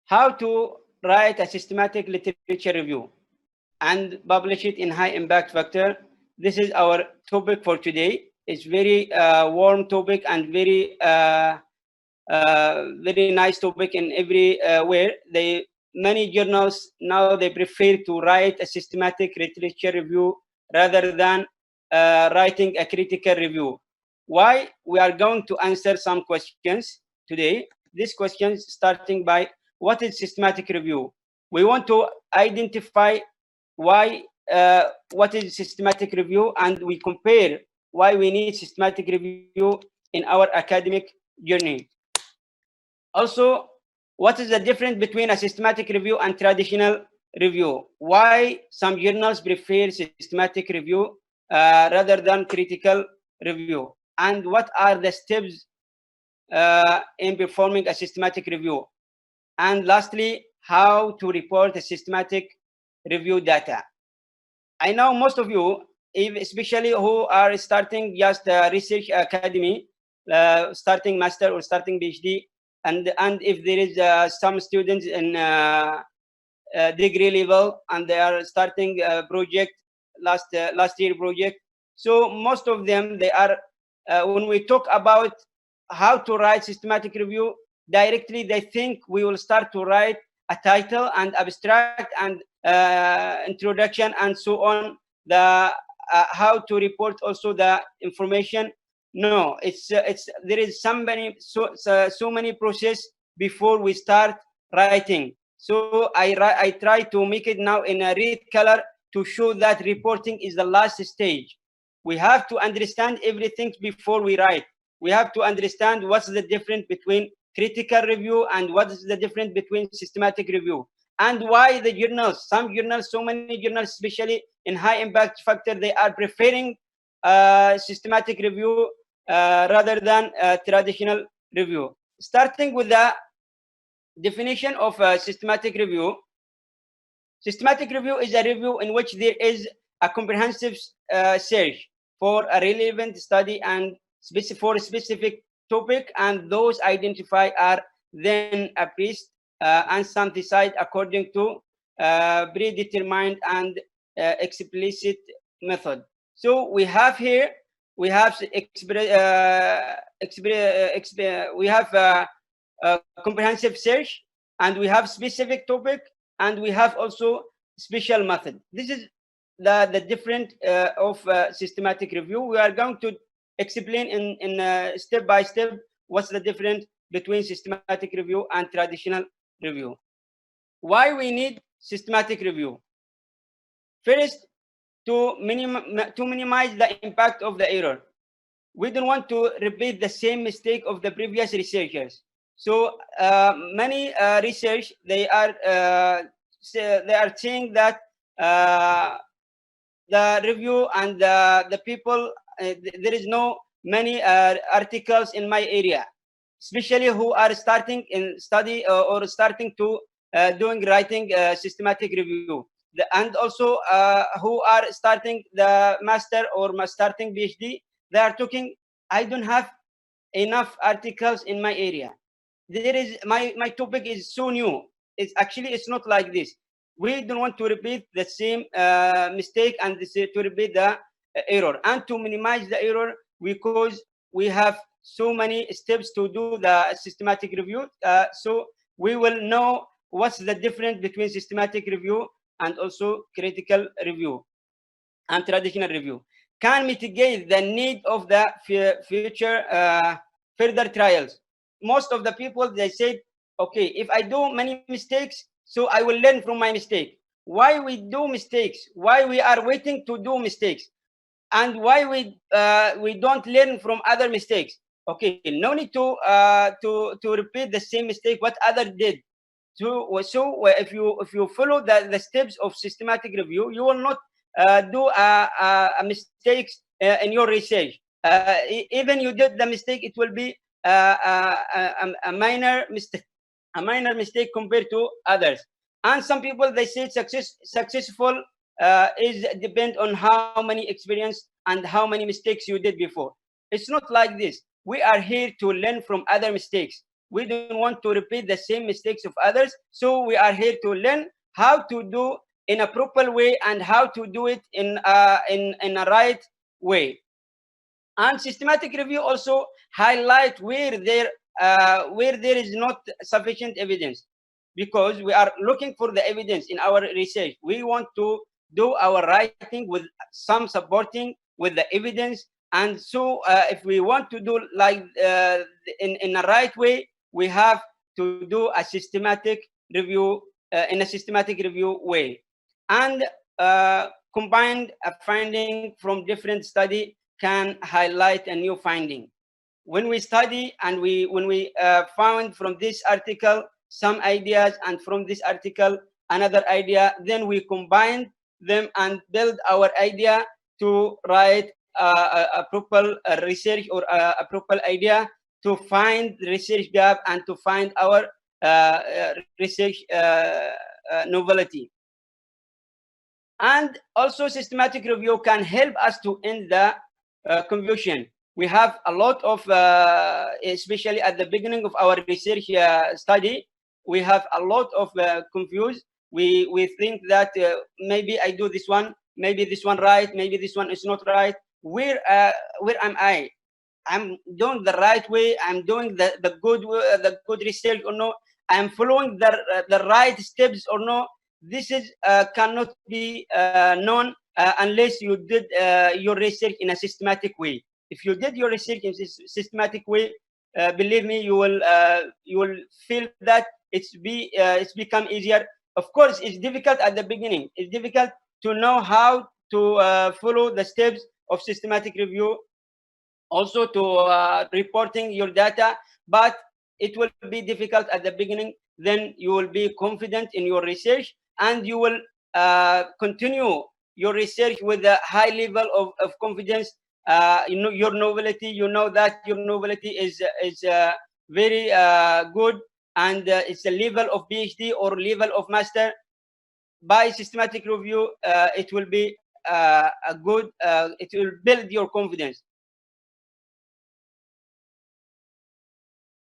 how to write a systematic literature review and publish it in high impact factor. This is our topic for today. It's very warm topic and very nice topic in every where many journals now they prefer to write a systematic literature review rather than writing a critical review. Why? We are going to answer some questions today. These questions starting by what is systematic review? We want to identify why what is systematic review, and we compare why we need systematic review in our academic journey. Also, what is the difference between a systematic review and traditional review? Why some journals prefer systematic review rather than critical review? And what are the steps in performing a systematic review? And lastly, how to report a systematic review data. I know most of you, especially who are starting just research academy, starting master or starting PhD, and if there is some students in degree level and they are starting a project last year project, so most of them they are when we talk about how to write systematic review, directly they think we will start to write a title and abstract and introduction and so on, the how to report also the information. No, it's there is so many process before we start writing. So I try to make it now in a red color to show that reporting is the last stage. We have to understand everything before we write. We have to understand what's the difference between critical review and what is the difference between systematic review, and why the journals, some journals, so many journals, especially in high impact factor, they are preferring systematic review rather than traditional review. Starting with the definition of systematic review. Systematic review is a review in which there is a comprehensive search for a relevant study and for a specific topic, and those identified are then appraised and synthesized according to predetermined and explicit method. So we have here, we have comprehensive search, and we have specific topic, and we have also special method. This is the different of systematic review. We are going to explain in step by step what's the difference between systematic review and traditional review. Why we need systematic review? First, to minimize the impact of the error. We don't want to repeat the same mistake of the previous researchers. So many research they are saying that the review and the people, there is no many articles in my area, especially who are starting in study or starting to doing writing systematic review, and also who are starting the master or starting PhD. They are talking, I don't have enough articles in my area. There is my topic is so new. It's actually it's not like this. We don't want to repeat the same mistake and to repeat the error, and to minimize the error, because we have so many steps to do the systematic review. So we will know what's the difference between systematic review and also critical review and traditional review. Can mitigate the need of the future further trials. Most of the people, they said, okay, if I do many mistakes, so I will learn from my mistake. Why we do mistakes? Why we are waiting to do mistakes? And why we don't learn from other mistakes? Okay, no need to repeat the same mistake what other did. So if you follow the steps of systematic review, you will not do a mistakes in your research. Even you did the mistake, it will be a minor mistake compared to others. And some people, they say successful is depend on how many experience and how many mistakes you did before. It's not like this. We are here to learn from other mistakes. We don't want to repeat the same mistakes of others. So we are here to learn how to do in a proper way and how to do it in a right way. And systematic review also highlight where there is not sufficient evidence, because we are looking for the evidence in our research. We want to do our writing with some supporting with the evidence. And so if we want to do like in a right way, we have to do a systematic review in a systematic review way. And combined a finding from different study can highlight a new finding. When we study and when we found from this article some ideas, and from this article another idea, then we combine them and build our idea to write a proper research or a proper idea to find the research gap and to find our research novelty. And also systematic review can help us to end the confusion. We have a lot of, especially at the beginning of our research study, we have a lot of confused. We think that maybe I do this one, maybe this one right, maybe this one is not right. Where am I? I'm doing the right way. I'm doing the good research or no? I'm following the right steps or no? This is cannot be known unless you did your research in a systematic way. If you did your research in a systematic way, believe me, you will feel that it's become easier. Of course, it's difficult at the beginning. It's difficult to know how to follow the steps of systematic review, also to reporting your data, but it will be difficult at the beginning. Then you will be confident in your research, and you will continue your research with a high level of confidence. You know your novelty. You know that your novelty is very good, and it's a level of PhD or level of master. By systematic review, it will be a good. It will build your confidence.